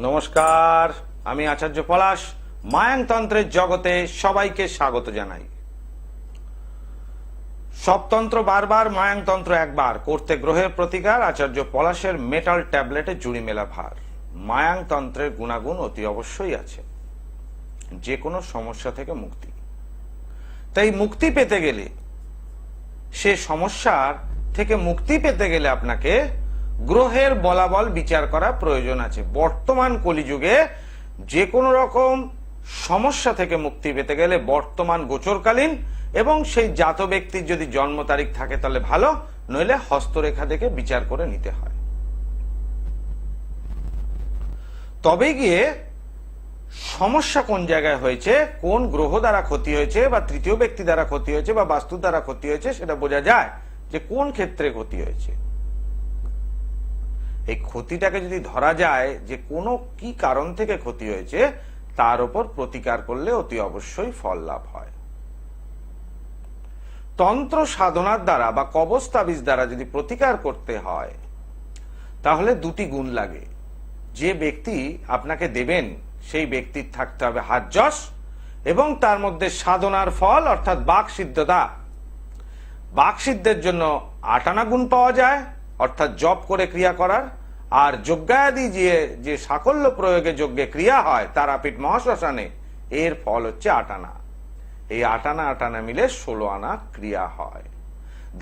নমস্কার, আমি আচার্য পলাশ। মায়াংতন্ত্রের জগতে সবাইকে স্বাগত জানাই। সব তন্ত্র বারবার, মায়াংতন্ত্র একবার। করতে গ্রহের প্রতিকার, আচার্য পলাশের মেটাল ট্যাবলেটে জুড়ি মেলা ভার। মায়াংতন্ত্রের গুণাগুণ অতি অবশ্যই আছে, যে কোনো সমস্যা থেকে মুক্তি। তাই মুক্তি পেতে গেলে, সে সমস্যার থেকে মুক্তি পেতে গেলে আপনাকে গ্রহের বলাবল বিচার করা প্রয়োজন আছে। বর্তমান কলিযুগে যে কোনো রকম সমস্যা থেকে মুক্তি পেতে গেলে বর্তমান গোচরকালীন এবং সেই জাত ব্যক্তির যদি জন্ম তারিখ থাকে তাহলে ভালো, নইলে হস্তরেখা দেখে বিচার করে নিতে হয়। তবে গিয়ে সমস্যা কোন জায়গায় হয়েছে, কোন গ্রহ দ্বারা ক্ষতি হয়েছে, বা তৃতীয় ব্যক্তি দ্বারা ক্ষতি হয়েছে, বা বাস্তু দ্বারা ক্ষতি হয়েছে, সেটা বোঝা যায় যে কোন ক্ষেত্রে ক্ষতি হয়েছে। এই ক্ষতিটাকে যদি ধরা যায় যে কোনো কি কারণ থেকে ক্ষতি হয়েছে, তার উপর প্রতিকার করলে অতি অবশ্যই ফল লাভ হয়। তন্ত্র সাধনার দ্বারা বা কবচ তাবিজ দ্বারা যদি প্রতিকার করতে হয়, তাহলে দুটি গুণ লাগে। যে ব্যক্তি আপনাকে দেবেন সেই ব্যক্তির থাকতে হবে হাত যশ, এবং তার মধ্যে সাধনার ফল অর্থাৎ বাক সিদ্ধতা। বাক সিদ্ধের জন্য 8 আনা গুণ পাওয়া যায়, অর্থাৎ জপ করে ক্রিয়া করার। আর যজ্ঞাদি যে সাকল্য প্রয়োগে যজ্ঞে ক্রিয়া হয় তারাপীঠ মহাশ্মশানে, এর ফল হচ্ছে 8 আনা। এই 8 আনা 8 আনা মিলে 16 আনা ক্রিয়া হয়।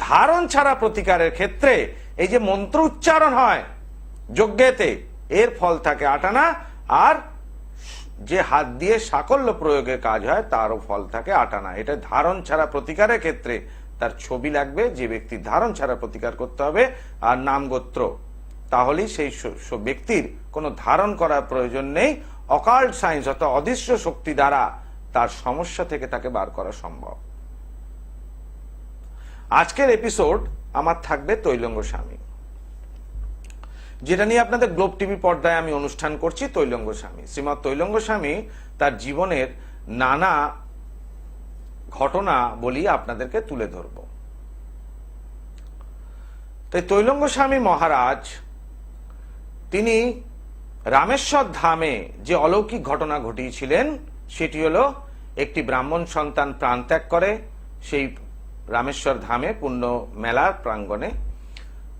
ধারণ ছাড়া প্রতিকারের ক্ষেত্রে এই যে মন্ত্র উচ্চারণ হয় যজ্ঞেতে, এর ফল থাকে 8 আনা। আর যে হাত দিয়ে সাকল্য প্রয়োগে কাজ হয় তারও ফল থাকে 8 আনা। এটা ধারণ ছাড়া প্রতিকারের ক্ষেত্রে তার ছবি লাগবে, যে ব্যক্তি ধারণ ছাড়া প্রতিকার করতে হবে, আর নাম গোত্র। তাহলেই সেই ব্যক্তির কোনো ধারণ করার প্রয়োজন নেই। অকাল্ট সায়েন্স অর্থাৎ অদৃশ্য শক্তি দ্বারা তার সমস্যা থেকে তাকে বার করা সম্ভব। আজকের এপিসোড আমার থাকবে তৈলঙ্গ স্বামী, যেটা নিয়ে আপনাদের গ্লোব টিভি পর্দায় আমি অনুষ্ঠান করছি। তৈলঙ্গ স্বামী, শ্রীমৎ তৈলঙ্গ স্বামী তার জীবনের নানা ঘটনা বলি আপনাদেরকে তুলে ধরব। তাই তৈলঙ্গ স্বামী মহারাজ তিনি রামেশ্বর ধামে যে অলৌকিক ঘটনা ঘটিয়েছিলেন, সেটি হলো একটি ব্রাহ্মণ সন্তান প্রাণ ত্যাগ করে সেই রামেশ্বর ধামে পুণ্য মেলার প্রাঙ্গণে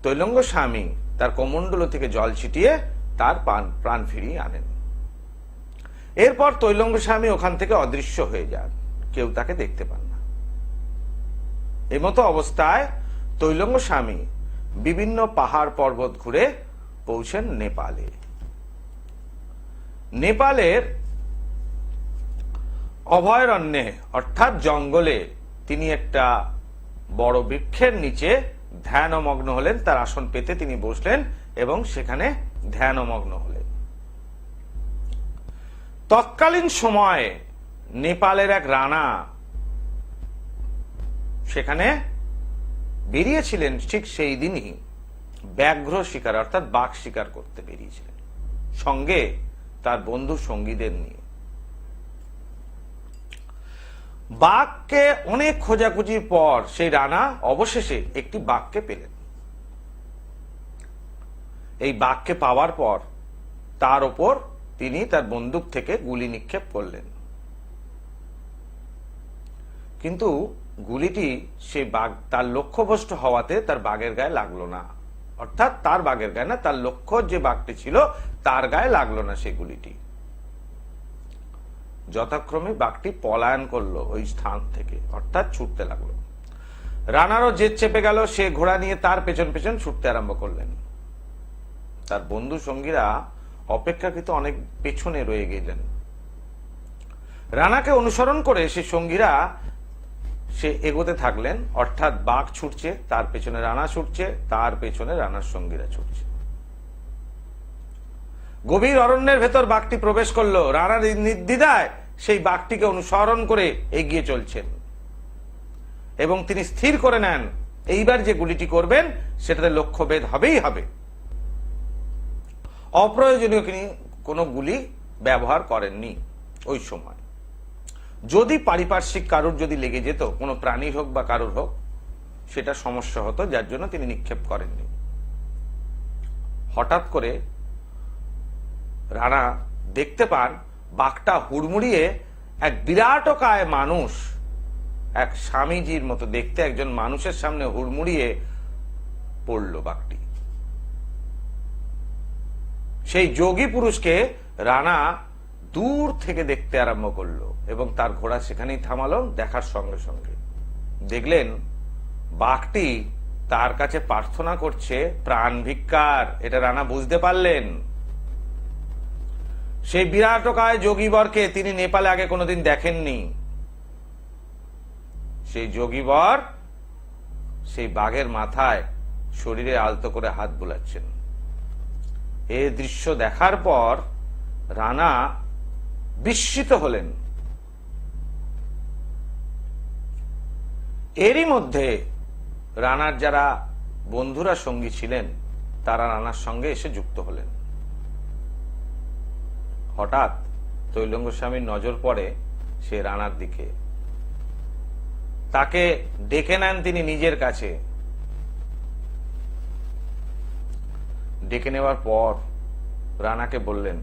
তৈলঙ্গ স্বামী তার কমণ্ডল থেকে জল ছিটিয়ে তার প্রাণ ফিরিয়ে আনেন। এরপর তৈলঙ্গ স্বামী ওখান থেকে অদৃশ্য হয়ে যান, কেউ তাকে দেখতে পান না। এই মতো অবস্থায় তৈলঙ্গ স্বামী বিভিন্ন পাহাড় পর্বত ঘুরে পৌঁছেন নেপালে। নেপালের অভয়ারণ্যে অর্থাৎ জঙ্গলে তিনি একটা বড় বৃক্ষের নিচে ধ্যানমগ্ন হলেন। তার আসন পেতে তিনি বসলেন এবং সেখানে ধ্যানমগ্ন হলেন। তৎকালীন সময়ে নেপালের এক রানা সেখানে বেরিয়েছিলেন। ঠিক সেই দিনই ব্যাঘ্র শিকার অর্থাৎ বাঘ শিকার করতে বেরিয়েছিলেন, সঙ্গে তার বন্ধু সঙ্গীদের নিয়ে। বাঘকে অনেক খোঁজাখুঁজির পর সেই রানা অবশেষে একটি বাঘকে পেলেন। এই বাঘকে পাওয়ার পর তার ওপর তিনি তার বন্দুক থেকে গুলি নিক্ষেপ করলেন, কিন্তু গুলিটি সে বাঘ তার লক্ষ্যভ্রষ্ট হওয়াতে তার বাঘের গায়ে লাগলো না। অর্থাৎ তার বাঘের গায়ে না, তার লক্ষ্য যে বাঘটি ছিল তার গায়ে লাগলো না সেই গুলিটি। যথাক্রমে বাঘটি পলায়ন করলো ওই স্থান থেকে, অর্থাৎ ছুটতে লাগলো। রানারও জেদ চেপে গেল, সে ঘোড়া নিয়ে তার পেছন পেছন ছুটতে আরম্ভ করলেন। তার বন্ধু সঙ্গীরা অপেক্ষাকৃত অনেক পেছনে রয়ে গেলেন। রানাকে অনুসরণ করে সে সঙ্গীরা সে এগোতে থাকলেন, অর্থাৎ বাঘ ছুটছে, তার পেছনে রানা ছুটছে, তার পেছনে রানার সঙ্গীরা ছুটছে। গভীর অরণ্যের ভেতর বাঘটি প্রবেশ করলো। রানা নির্দ্বিধায় সেই বাঘটিকে অনুসরণ করে এগিয়ে চলছেন এবং তিনি স্থির করে নেন এইবার যে গুলিটি করবেন সেটাতে লক্ষ্যভেদ হবেই হবে। অপ্রয়োজনীয় তিনি কোনো গুলি ব্যবহার করেননি ওই সময়। যদি পারিপার্শ্বিক কারুর যদি লেগে যেত, কোনো প্রাণীর হোক বা কারুর হোক, সেটা সমস্যা হতো, যার জন্য তিনি নিক্ষেপ করেননি। হঠাৎ করে রানা দেখতে পান বাঘটা হুড়মুড়িয়ে এক বিরাটকায় মানুষ, এক স্বামীজির মতো দেখতে একজন মানুষের সামনে হুড়মুড়িয়ে পড়ল বাঘটি। সেই যোগী পুরুষকে রানা দূর থেকে দেখতে আরম্ভ করলো এবং তার ঘোড়া সেখানেই থামালো। দেখার সঙ্গে সঙ্গে দেখলেন বাঘটি তার কাছে প্রার্থনা করছে প্রাণ ভিক্ষার। এটা রানা বুঝতে পারলেন। সেই বিরাটকায় যোগীবরকে তিনি নেপালে আগে কোনোদিন দেখেননি। সেই যোগীবর সেই বাঘের মাথায় শরীরে আলতো করে হাত বুলাচ্ছেন। এই দৃশ্য দেখার পর রানা বিস্মিত হলেন। এরই মধ্যে রানার যারা বন্ধুরা সঙ্গী ছিলেন তারা রানার সঙ্গে এসে যুক্ত হলেন। হঠাৎ তৈলঙ্গ স্বামীর নজর পড়ে সে রানার দিকে। তাকে ডেকে নেন তিনি নিজের কাছে। ডেকে নেওয়ার পর রানাকে বললেন,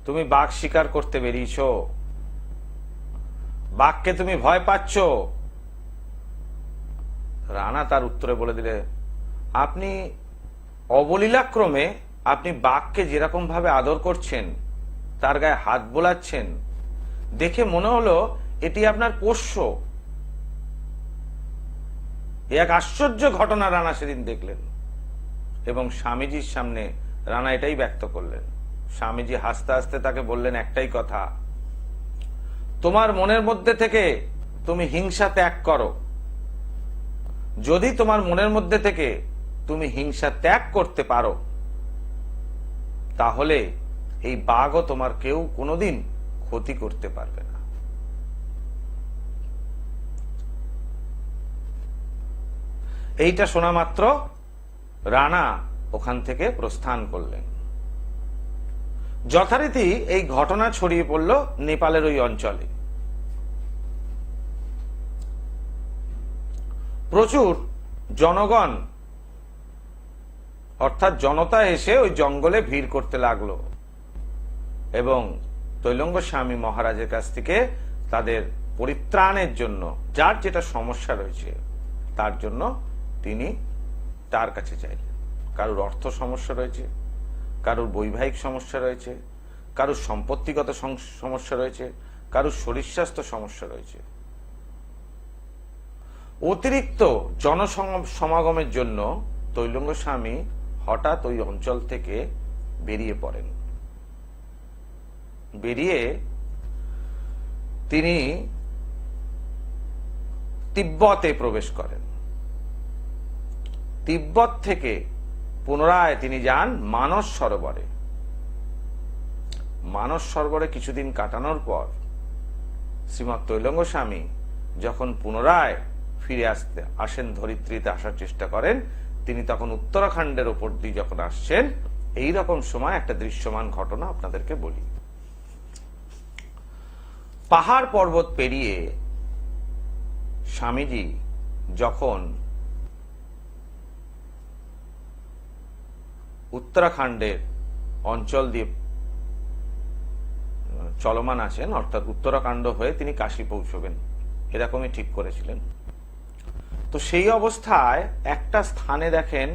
তুমি বাঘ শিকার করতে বেরিয়েছ, বাঘকে তুমি ভয় পাচ্ছ? রানা তার উত্তরে বলে দিলে, আপনি অবলীলাক্রমে আপনি বাঘকে যেরকম ভাবে আদর করছেন, তার গায়ে হাত বোলাচ্ছেন, দেখে মনে হলো এটি আপনার পোষ্য। এক আশ্চর্য ঘটনা রানা সেদিন দেখলেন এবং স্বামীজির সামনে রানা এটাই ব্যক্ত করলেন। স্বামীজি হাসতে হাসতে তাকে বললেন একটাই কথা, তোমার মনের মধ্যে থেকে তুমি হিংসা ত্যাগ করো। যদি তোমার মনের মধ্যে থেকে তুমি হিংসা ত্যাগ করতে পারো তাহলে এই বাঘও তোমার কেউ কোনোদিন ক্ষতি করতে পারবে না। এইটা শোনা মাত্র রানা ওখান থেকে প্রস্থান করলেন। যথারীতি এই ঘটনা ছড়িয়ে পড়ল নেপালের ওই অঞ্চলে। প্রচুর জনগণ অর্থাৎ জনতা এসে ওই জঙ্গলে ভিড় করতে লাগলো এবং তৈলঙ্গ স্বামী মহারাজের কাছ থেকে তাদের পরিত্রাণের জন্য, যার যেটা সমস্যা রয়েছে তার জন্য তিনি তার কাছে চাইলেন। কারোর অর্থ সমস্যা রয়েছে, কারোর বৈবাহিক সমস্যা রয়েছে, কারোর সম্পত্তিগত সমস্যা রয়েছে, কারোর শরীর স্বাস্থ্য সমস্যা রয়েছে। অতিরিক্ত জনসমাগমের জন্য তৈলঙ্গ স্বামী হঠাৎ ওই অঞ্চল থেকে বেরিয়ে পড়েন। বেরিয়ে তিনি তিব্বতে প্রবেশ করেন। তিব্বত থেকে পুনরায় তিনি যান মানস সরোবরে। মানস সরোবরে কিছুদিন কাটানোর পর শ্রীমৎ তৈলঙ্গ স্বামী যখন পুনরায় ফিরে আসেন, ধরিত্রীতে আসার চেষ্টা করেন, তিনি তখন উত্তরাখণ্ডের ওপর দিয়ে যখন আসছেন, এই রকম সময় একটা দৃশ্যমান ঘটনা আপনাদেরকে বলি। পাহাড় পর্বত পেরিয়ে স্বামীজি যখন উত্তরাখণ্ডের অঞ্চল দিয়ে চলমান আছেন, অর্থাৎ উত্তরাখণ্ড হয়ে তিনি কাশী পৌঁছবেন, এরকমই ঠিক করেছিলেন। তো সেই অবস্থায় একটা স্থানে দেখেন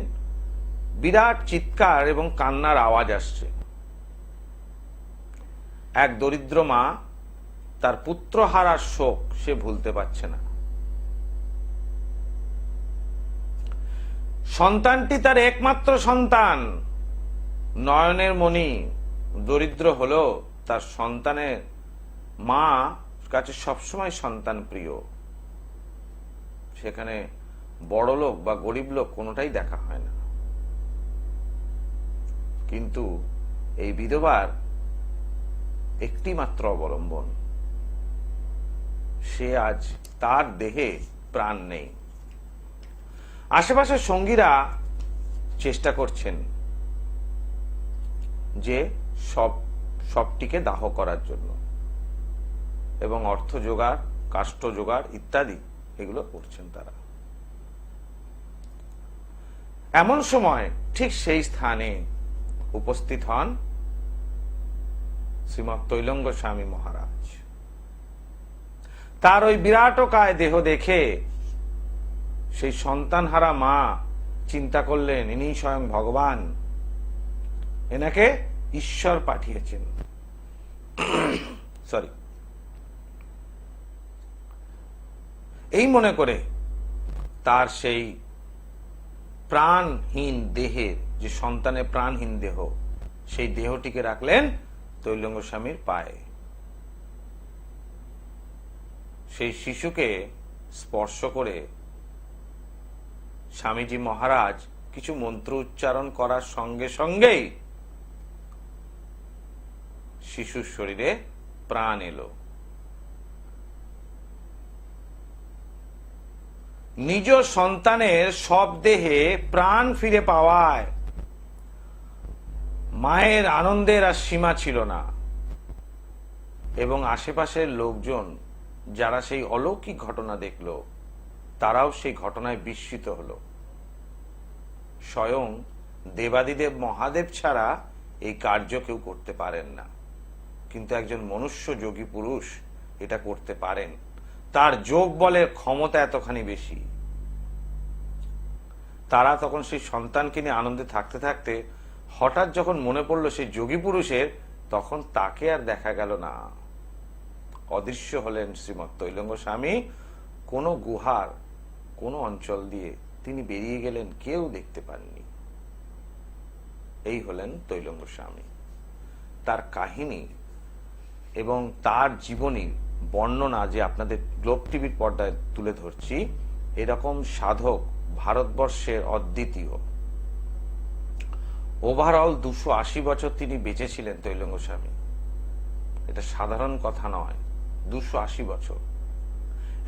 বিরাট চিৎকার এবং কান্নার আওয়াজ আসছে। এক দরিদ্র মা তার পুত্র হারার শোক সে ভুলতে পারছে না। সন্তানটি তার একমাত্র সন্তান, নয়নের মণি, দরিদ্র হলো তার সন্তানের মা কাছে সবসময় সন্তান প্রিয়। সেখানে বড় লোক বা গরিব লোক কোনোটাই দেখা হয় না। কিন্তু এই বিধবার একটি মাত্র অবলম্বন, সে আজ তার দেহে প্রাণ নেই। আশেপাশের সঙ্গীরা চেষ্টা করছেন যে সবটিকে দাহ করার জন্য এবং অর্থ জোগাড়, কাষ্ঠ জোগাড় ইত্যাদি এগুলো করছেন তারা। এমন সময় ঠিক সেই স্থানে উপস্থিত হন শ্রীমৎ তৈলঙ্গ স্বামী মহারাজ। তার ওই বিরাটকায় দেহ দেখে সেই সন্তানহারা মা চিন্তা করলেন ইনি স্বয়ং ভগবান, এনাকে ঈশ্বর পাঠিয়েছেন। সরি, এই মনে করে তার সেই প্রাণহীন দেহের, যে সন্তানের প্রাণহীন দেহ, সেই দেহটিকে রাখলেন তৈলঙ্গ স্বামীর পায়ে। সেই শিশুকে স্পর্শ করে স্বামীজি মহারাজ কিছু মন্ত্র উচ্চারণ করার সঙ্গে সঙ্গেই শিশুর শরীরে প্রাণ এলো। নিজ সন্তানের সব দেহে প্রাণ ফিরে পাওয়ায় মায়ের আনন্দের আর সীমা ছিল না, এবং আশেপাশের লোকজন যারা সেই অলৌকিক ঘটনা দেখলো তারাও সেই ঘটনায় বিস্মিত হলো। স্বয়ং দেবাদিদেব মহাদেব ছাড়া এই কার্য কেউ করতে পারেন না, কিন্তু একজন মনুষ্য যোগী পুরুষ এটা করতে পারেন। তার যোগ বলের ক্ষমতা এতখানি বেশি। তারা তখন সেই সন্তানকে নিয়ে আনন্দে থাকতে থাকতে হঠাৎ যখন মনে পড়লো সেই যোগী পুরুষের, তখন তাকে আর দেখা গেল না। অদৃশ্য হলেন শ্রীমৎ তৈলঙ্গ স্বামী। কোনো গুহার কোন অঞ্চল দিয়ে তিনি বেরিয়ে গেলেন, কেউ দেখতে পাননি। এই হলেন তৈলঙ্গ স্বামী। তার কাহিনী এবং তার জীবনীর বর্ণনা যে আপনাদের গ্লোব টিভির পর্দায় তুলে ধরছি, এরকম সাধক ভারতবর্ষের অদ্বিতীয়। ওভারঅল 280 বছর তিনি বেঁচে ছিলেন তৈলঙ্গ স্বামী। এটা সাধারণ কথা নয়, 280 বছর।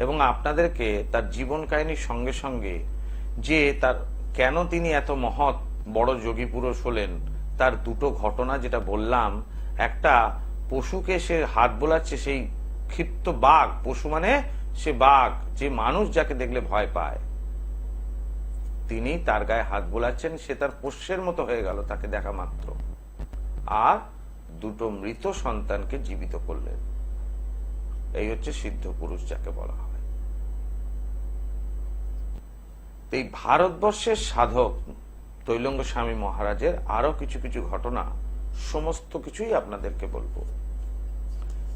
এবং আপনাদেরকে তার জীবন কাহিনীর সঙ্গে সঙ্গে যে তার কেন তিনি এত মহৎ বড় যোগী পুরুষ হলেন, তার দুটো ঘটনা যেটা বললাম, একটা পশুকে সে হাত বোলাচ্ছে, সেই ক্ষিপ্ত বাঘ, পশু মানে সে বাঘ, যে মানুষ যাকে দেখলে ভয় পায়, তিনি তার গায়ে হাত বোলাচ্ছেন, সে তার পোষ্যের মতো হয়ে গেল তাকে দেখা মাত্র। আর দুটো মৃত সন্তানকে জীবিত করলেন। এই হচ্ছে সিদ্ধ পুরুষ যাকে বলা হয়। এই ভারতবর্ষের সাধক তৈলঙ্গ স্বামী মহারাজের আরো কিছু কিছু ঘটনা, সমস্ত কিছুই আপনাদেরকে বলবো।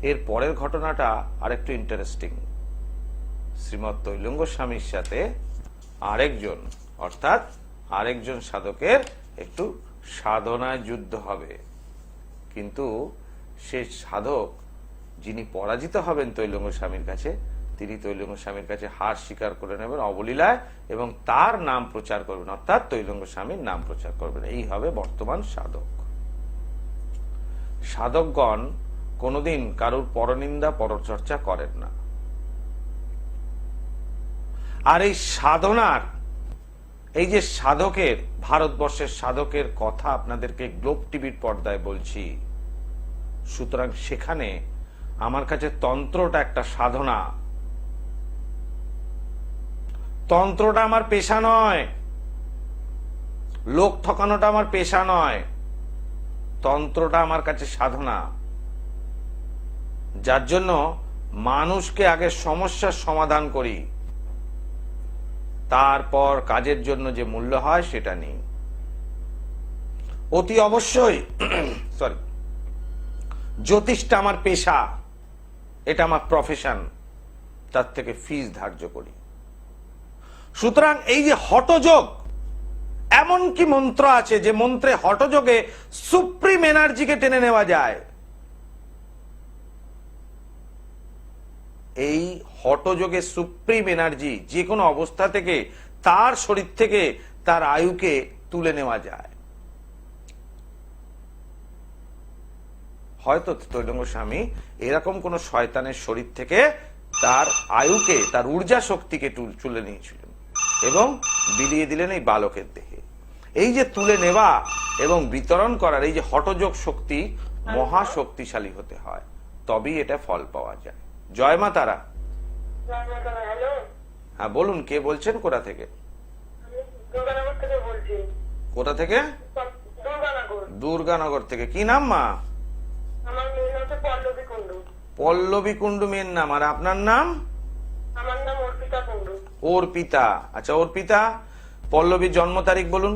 এর পরের ঘটনাটা আরেকটু ইন্টারেস্টিং। শ্রীমৎ তৈলঙ্গ স্বামীর সাথে আরেকজন, অর্থাৎ আরেকজন সাধকের একটু সাধনায় যুদ্ধ হবে, কিন্তু সে সাধক যিনি পরাজিত হবেন তৈলঙ্গ স্বামীর কাছে, তিনি তৈলঙ্গ স্বামীর কাছে হার স্বীকার করে নেবেন অবলীলায়, এবং তার নাম প্রচার করবেন, অর্থাৎ তৈলঙ্গ স্বামীর নাম প্রচার করবেন। এই হবে বর্তমান সাধক। সাধকগণ কোনোদিন কারুর পরনিন্দা পরচর্চা করেন না। আর এই সাধনার, এই যে সাধকের, ভারতবর্ষের সাধকের কথা আপনাদেরকে গ্লোব টিভির পর্দায় বলছি, সুতরাং সেখানে আমার কাছে তন্ত্রটা একটা সাধনা। তন্ত্রটা আমার পেশা নয়, লোক ঠকানোটা আমার পেশা নয়, তন্ত্রটা আমার কাছে সাধনা। যার জন্য মানুষকে আগে সমস্যার সমাধান করি, তারপর কাজের জন্য যে মূল্য হয় সেটা নেই। অতি অবশ্যই সরি, জ্যোতিষটা আমার পেশা, এটা আমার প্রফেশন, তার থেকে ফিস ধার্য করি। সুতরাং এই যে হঠযোগ, এমন কি মন্ত্র আছে যে মন্ত্রে হঠযোগে সুপ্রিম এনার্জিকে টেনে নেওয়া যায়। এই হঠযোগে সুপ্রিম এনার্জি যে কোনো অবস্থা থেকে তার শরীর থেকে তার আয়ুকে তুলে নেওয়া যায়। হয়তো তৈলঙ্গ স্বামী এরকম কোন শয়তানের শরীর থেকে তার আয়ুকে, তার ঊর্জা শক্তিকে তুলে নিয়েছিলেন এবং বিলিয়ে দিলেন এই বালকের দেহে। এই যে তুলে নেওয়া এবং বিতরণ করার এই যে হঠযোগ শক্তি মহা শক্তিশালী হতে হয়, তবেই এটা ফল পাওয়া যায়। জয় মা তারা। হ্যাঁ বলুন, কে বলছেন, কোথা থেকে? কোথা থেকে? দুর্গানগর থেকে। কি নাম মা? পল্লবী কুন্ডু। পল্লবী কুন্ডু মেয়ের নাম, আর আপনার নাম? আমার নাম অর্পিতা কুন্ডু। অর্পিতা। আচ্ছা অর্পিতা, পল্লবীর জন্ম তারিখ বলুন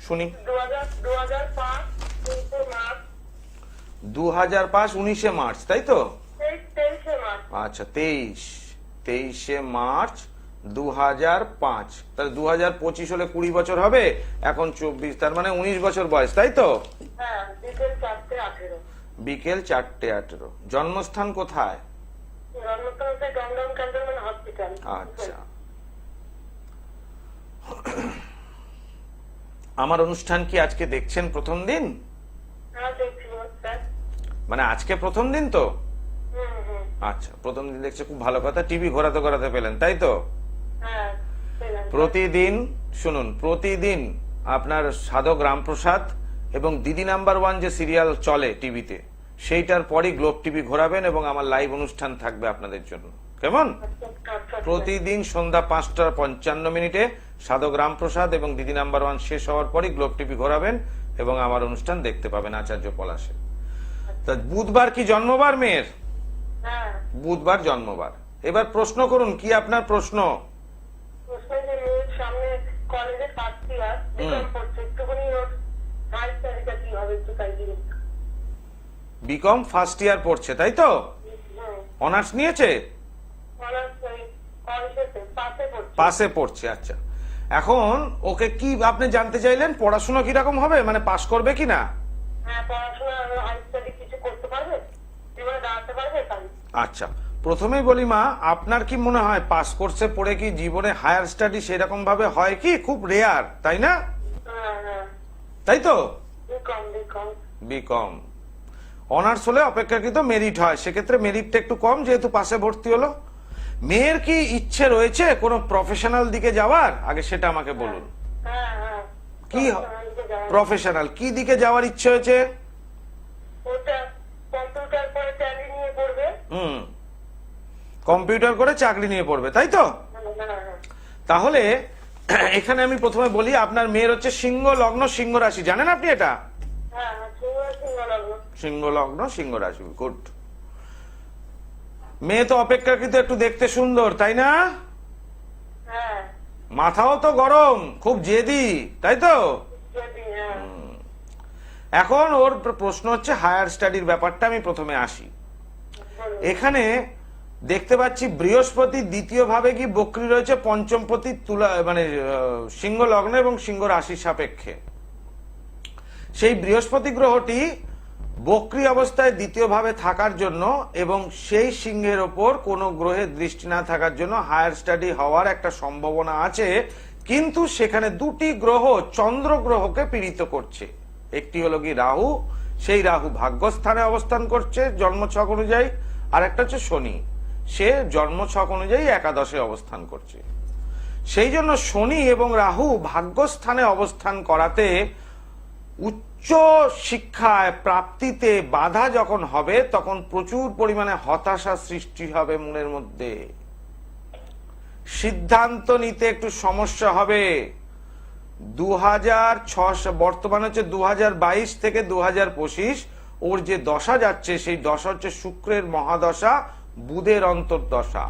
শুনি। 2005 মার্চ। 2005 19 মার্চ, তাই তো? 23 মার্চ। আচ্ছা 23 মার্চ 2005। তাহলে 2025 হলে 20 বছর হবে, এখন 24, তার মানে 19 বছর বয়স, তাই তো? হ্যাঁ, বিকেল 4:18। বিকেল 4:18। জন্মস্থান কোথায়? জন্মস্থান হচ্ছে দমদম ক্যান্টনমেন্ট হসপিটাল। আচ্ছা, আমার অনুষ্ঠান কি আজকে দেখছেন প্রথম দিন? হ্যাঁ, দেখছি স্যার। মানে আজকে প্রথম দিন তো? হুম। আচ্ছা, প্রথম দিন দেখছে, খুব ভালো কথা। টিভি ঘোরাতে ঘোরাতে পেলেন, তাই তো? হ্যাঁ, পেলাম। প্রতিদিন শুনুন, প্রতিদিন আপনার সাধক রামপ্রসাদ এবং দিদি নাম্বার 1 যে সিরিয়াল চলে টিভিতে, সেইটার পরই গ্লোব টিভি ঘোরাবেন এবং আমার লাইভ অনুষ্ঠান থাকবে আপনাদের জন্য, কেমন? আচ্ছা। প্রতিদিন সন্ধ্যা 5:55 সাধক রামপ্রসাদ এবং দিদি নাম্বার 1 শেষ হওয়ার পরই গ্লোব টিভি ঘোরাবেন এবং আমার অনুষ্ঠান দেখতে পাবেন আচার্য পলাশে। তা বুধবার কি জন্মবার মেয়ের? হ্যাঁ। বুধবার জন্মবার। এবার প্রশ্ন করুন, কি আপনার প্রশ্ন? প্রশ্ন যে মেয়ের সামনে কলেজে ফার্স্ট ইয়ার বিকম পড়ছে, একটুখানি ওর হাই স্টাডিটা কি হবে একটু তাই দিন। বিকম ফার্স্ট ইয়ার পড়ছে, তাই তো? অনার্স নিয়েছে? পাশে পড়ছে। আচ্ছা, এখন ওকে কি আপনি জানতে চাইলেন, পড়াশোনা কিরকম হবে, মানে পাশ করবে কিনা? আচ্ছা, প্রথমেই বলি মা, আপনার কি মনে হয় পাস কোর্সে পড়ে কি জীবনে হায়ার স্টাডি সেরকম ভাবে হয় কি? খুব রেয়ার, তাই না? তাই তো? বিকম অনার্স হলে অপেক্ষাকৃত মেরিট হয়, সেক্ষেত্রে মেরিটটা একটু কম যেহেতু পাশে ভর্তি হলো। মেয়ের কি ইচ্ছে রয়েছে কোনো প্রফেশনাল দিকে যাওয়ার? আগে সেটা আমাকে বলুন। কি প্রফেশনাল, কি দিকে যাওয়ার ইচ্ছে হয়েছে? কম্পিউটার করে চাকরি নিয়ে পড়বে, তাই তো? তাহলে এখানে আমি প্রথমে বলি, আপনার মেয়ের হচ্ছে সিংহ লগ্ন সিংহ রাশি, জানেন আপনি এটা? সিংহ লগ্ন সিংহ রাশি, গুড। মেয়ে তো অপেক্ষাকৃত একটু দেখতে সুন্দর, তাই না? মাথাও তো গরম, খুব জেদি, তাই তো? এখন ওর প্রশ্ন হচ্ছে হায়ার স্টাডির ব্যাপারটা। আমি প্রথমে আসি, এখানে দেখতে পাচ্ছি বৃহস্পতি দ্বিতীয় ভাবে কি বক্রী রয়েছে, পঞ্চমপতি তুলা মানে সিংহ লগ্ন এবং সিংহ রাশির সাপেক্ষে। সেই বৃহস্পতি গ্রহটি বক্রী অবস্থায় দ্বিতীয় ভাবে থাকার জন্য এবং সেই সিংহের ওপর কোনো গ্রহের দৃষ্টি না থাকার জন্য হায়ার স্টাডি হওয়ার একটা সম্ভাবনা আছে, কিন্তু সেখানে দুটি গ্রহ চন্দ্র গ্রহকে পীড়িত করছে। একটি হলো কি রাহু, সেই রাহু ভাগ্যস্থানে অবস্থান করছে জন্মছক অনুযায়ী, আর একটা হচ্ছে শনি, সে জন্মছক অনুযায়ী একাদশে অবস্থান করছে। সেই জন্য শনি এবং রাহু ভাগ্যস্থানে অবস্থান করাতে উচ্চ শিক্ষায় প্রাপ্তিতে বাধা যখন হবে তখন প্রচুর পরিমাণে হতাশা সৃষ্টি হবে মনের মধ্যে, সিদ্ধান্ত নিতে একটু সমস্যা হবে। 2006 বর্তমান হচ্ছে 2022 থেকে 2025, ওর যে দশা যাচ্ছে সেই দশা হচ্ছে শুক্রের মহাদশা, বুধের অন্তর্দশা।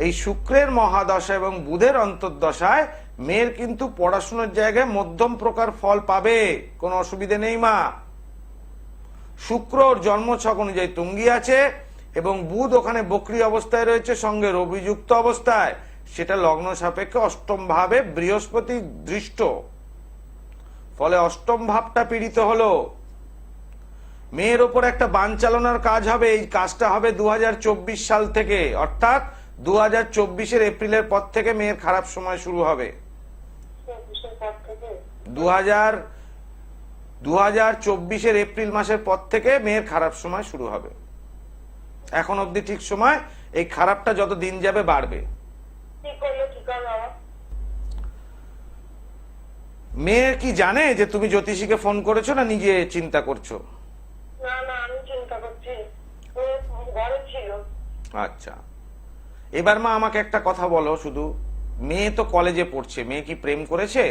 এই শুক্রের মহাদশা এবং বুধের অন্তর্দশায় মেয়ের কিন্তু পড়াশোনার জায়গায় মধ্যম প্রকার ফল পাবে, কোনো অসুবিধে নেই মা। শুক্র ওর জন্মছক অনুযায়ী তুঙ্গি আছে এবং বুধ ওখানে বক্রী অবস্থায় রয়েছে, সঙ্গে রবিযুক্ত অবস্থায়, সেটা লগ্ন সাপেক্ষে অষ্টম ভাবে বৃহস্পতি দৃষ্ট, ফলে অষ্টম ভাবটা পীড়িত হলো। মেয়ের ওপর একটা বান চালানোর কাজ হবে, এই কাজটা হবে 2024 সাল থেকে, অর্থাৎ 2024 এপ্রিলের পর থেকে মেয়ের খারাপ সময় শুরু হবে। 2024 এপ্রিল মাসের পর থেকে মেয়ের খারাপ সময় শুরু হবে। এখন অবধি ঠিক সময়, এই খারাপটা যত দিন যাবে বাড়বে। মেয়ের কি জানে যে তুমি জ্যোতিষীকে ফোন করেছো না নিজে চিন্তা করছো? আচ্ছা, এবার মা আমাকে একটা কথা বলো শুধু, মেয়ে তো কলেজে পড়ছে, মেয়ে কি প্রেম করেছে?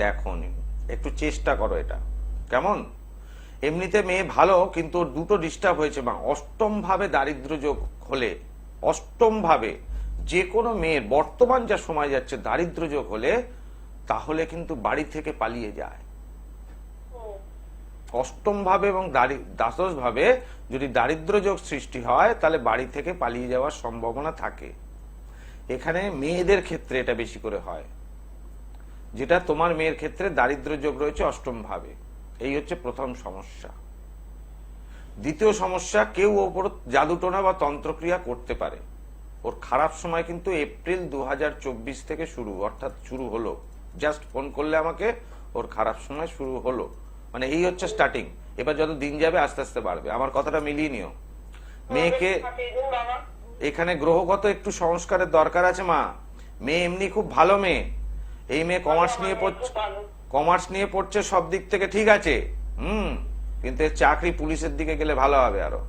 দেখোনি। একটু চেষ্টা করো এটা, কেমন? এমনিতে মেয়ে ভালো, কিন্তু ওর দুটো ডিস্টার্ব হয়েছে মা। অষ্টম ভাবে দারিদ্র যোগ হলে, অষ্টম ভাবে যে কোনো মেয়ের বর্তমান যা সময় যাচ্ছে দারিদ্র যোগ হলে, তাহলে কিন্তু বাড়ি থেকে পালিয়ে যায়। অষ্টম ভাবে এবং দ্বাদশ ভাবে যদি দারিদ্র যোগ সৃষ্টি হয়, তাহলে বাড়ি থেকে পালিয়ে যাওয়ার সম্ভাবনা থাকে। এখানে মেয়েদের ক্ষেত্রে এটা বেশি করে হয়, যেটা তোমার মেয়ের ক্ষেত্রে দারিদ্র যোগ রয়েছে অষ্টম ভাবে। এই হচ্ছে প্রথম সমস্যা। দ্বিতীয় সমস্যা, কেউ ওপর জাদুটোনা বা তন্ত্রক্রিয়া করতে পারে। ওর খারাপ সময় কিন্তু এপ্রিল 2024 থেকে শুরু, অর্থাৎ শুরু হলো, জাস্ট ফোন করলে আমাকে, ওর খারাপ সময় শুরু হলো, মানে এই হচ্ছে স্টার্টিং। এবার যত দিন যাবে আস্তে আস্তে বাড়বে। আমার কথাটা মিলিয়ে নিও। মেয়েকে এখানে গ্রহগত একটু সংস্কারের দরকার আছে মা। মেয়ে এমনি খুব ভালো মেয়ে, এই মেয়ে কমার্স নিয়ে পড়ছে, সব দিক থেকে ঠিক আছে, কিন্তু চাকরি পুলিশের দিকে গেলে ভালো হবে। আরো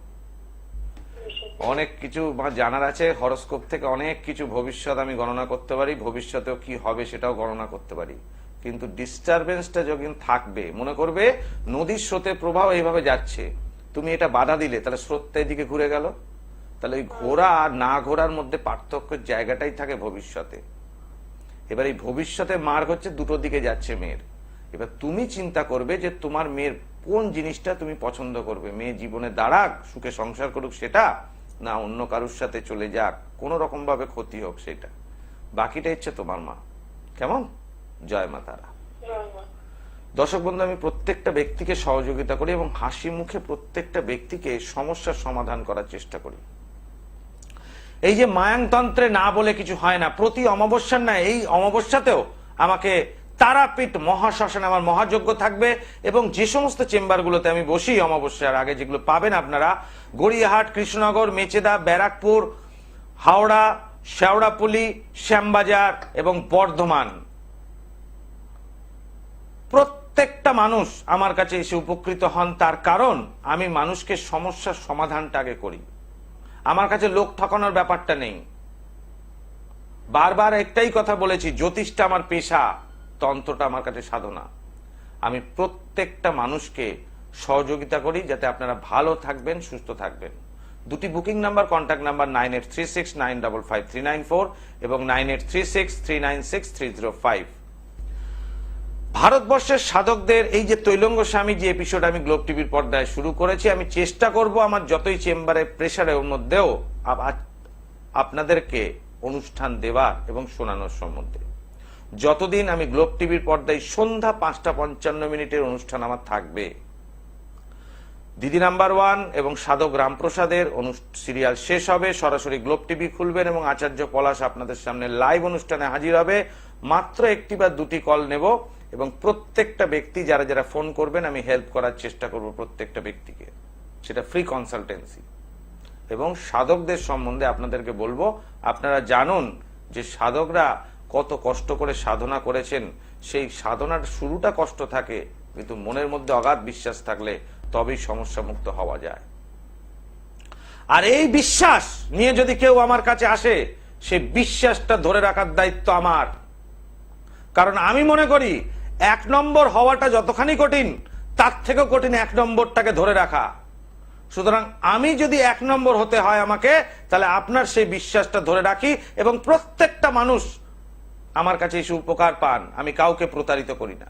অনেক কিছু জানার আছে, হরোস্কোপ থেকে অনেক কিছু ভবিষ্যৎ আমি গণনা করতে পারি, ভবিষ্যতেও কি হবে সেটাও গণনা করতে পারি। কিন্তু ডিস্টারবেন্সটা যখন থাকবে, মনে করবে নদীর স্রোতের প্রবাহ এইভাবে যাচ্ছে, তুমি এটা বাধা দিলে, তাহলে স্রোতটা এদিকে ঘুরে গেল, তাহলে ওই ঘোরা আর না ঘোরার মধ্যে পার্থক্যের জায়গাটাই থাকে ভবিষ্যতে। এবার এই ভবিষ্যতে মার্গ হচ্ছে দুটো দিকে যাচ্ছে মেয়ের। এবার তুমি চিন্তা করবে যে তোমার মেয়ের কোন জিনিসটা তুমি পছন্দ করবে। মেয়ে জীবনে দাঁড়াক, সুখে সংসার করুক সেটা, না অন্য কারুর সাথে চলে যাক, কোন রকম ভাবে ক্ষতি হোক সেটা। বাকিটা ইচ্ছে তোমার মা। কেমন? জয় মা তারা। দর্শক বন্ধু, আমি প্রত্যেকটা ব্যক্তিকে সহযোগিতা করি এবং হাসি মুখে প্রত্যেকটা ব্যক্তিকে সমস্যার সমাধান করার চেষ্টা করি। এই যে মায়াংতন্ত্রে না বলে কিছু হয় না, প্রতি অমাবস্যার না, এই অমাবস্যাতেও আমাকে তারাপীঠ মহাশ্মশানে আমার মহাযজ্ঞ থাকবে। এবং যে সমস্ত চেম্বারগুলোতে আমি বসি অমাবস্যার আগে, যেগুলো পাবেন আপনারা গড়িয়াহাট, কৃষ্ণনগর, মেচেদা, ব্যারাকপুর, হাওড়া, শেওড়াপুলি, শ্যামবাজার এবং বর্ধমান, প্রত্যেকটা মানুষ আমার কাছে এসে উপকৃত হন। তার কারণ আমি মানুষকে সমস্যার সমাধানটা আগে করি। আমার কাছে লোক ঠকানোর ব্যাপারটা নেই। বারবার একটাই কথা বলেছি, জ্যোতিষটা আমার পেশা, তন্ত্রটা আমার কাছে সাধনা। আমি প্রত্যেকটা মানুষকে সহযোগিতা করি যাতে আপনারা ভালো থাকবেন, সুস্থ থাকবেন। দুটি বুকিং নাম্বার, কন্ট্যাক্ট নাম্বার 9836955394 এবং 9836396305। ভারতবর্ষের সাধকদের এই যে তৈলঙ্গ স্বামী যে এপিসোড আমি গ্লোব টিভির পর্দায় শুরু করেছি, আমি চেষ্টা করব আমার যতই চেম্বারে প্রেসারের মধ্যেও আপনাদেরকে অনুষ্ঠান দেওয়ার এবং শোনানোর সম্বন্ধে। যতদিন আমি গ্লোব টিভির পর্দায় সন্ধ্যা 5:55 অনুষ্ঠান আমার থাকবে। দিদি নাম্বার 1 এবং সাধক রামপ্রসাদের সিরিয়াল শেষ হবে, সরাসরি গ্লোব টিভি খুলবেন এবং আচার্য পলাশ আপনাদের সামনে লাইভ অনুষ্ঠানে হাজির হবে। মাত্র একটি বা দুটি কল নেব এবং প্রত্যেকটা ব্যক্তি যারা যারা ফোন করবেন আমি হেল্প করার চেষ্টা করব প্রত্যেকটা ব্যক্তিকে, সেটা ফ্রি কনসালটেন্সি। এবং সাধকদের সম্বন্ধে আপনাদেরকে বলবো, আপনারা জানুন যে সাধকরা কত কষ্ট করে সাধনা করেছেন। সেই সাধনার শুরুটা কষ্ট থাকে, কিন্তু মনের মধ্যে অগাধ বিশ্বাস থাকলে তবেই সমস্যা মুক্ত হওয়া যায়। আর এই বিশ্বাস নিয়ে যদি কেউ আমার কাছে আসে, সেই বিশ্বাসটা ধরে রাখার দায়িত্ব আমার। কারণ আমি মনে করি 1 নম্বর হওয়াটা যতখানি কঠিন, তার থেকেও কঠিন 1 নম্বরটাকে ধরে রাখা। সুতরাং আমি যদি 1 নম্বর হতে হয় আমাকে, তাহলে আপনার সেই বিশ্বাসটা ধরে রাখি এবং প্রত্যেকটা মানুষ আমার কাছে এসে উপকার পান। আমি কাউকে প্রতারিত করি না।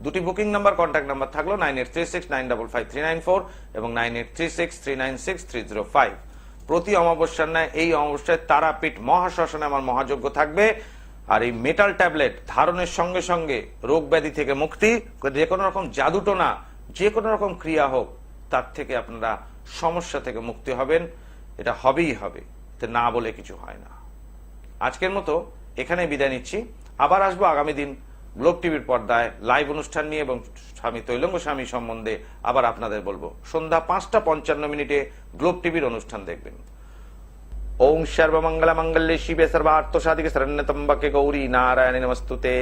দুটি বুকিং নাম্বার, কন্ট্যাক্ট নাম্বার থাকলো 9836955394 এবং 9836396305। প্রতি অমাবস্যার ন্যায় এই অমাবস্যায় তারাপীঠ মহাশ্মশানে আমার মহাযজ্ঞ থাকবে। আর এই মেটাল ট্যাবলেট ধারণের সঙ্গে সঙ্গে রোগ ব্যাধি থেকে মুক্তি, যে কোনো রকম জাদুটোনা, যে কোনো রকম ক্রিয়া হোক, তার থেকে আপনারা সমস্যা থেকে মুক্তি হবেন। এটা হবেই হবে, না বলে কিছু হয় না। আজকের মতো এখানে বিদায় নিচ্ছি। আবার আসবো আগামী দিন গ্লোব টিভির পর্দায় লাইভ অনুষ্ঠান নিয়ে এবং স্বামী তৈলঙ্গ স্বামী সম্বন্ধে আবার আপনাদের বলবো। সন্ধ্যা 5:55 গ্লোব টিভির অনুষ্ঠান দেখবেন। ওং সর্বমঙ্গল মঙ্গলে শিবে সর্বার্থ সাধিকে শরণ্যত্রম্বকে গৌরী নারায়ণী নমস্তুতে।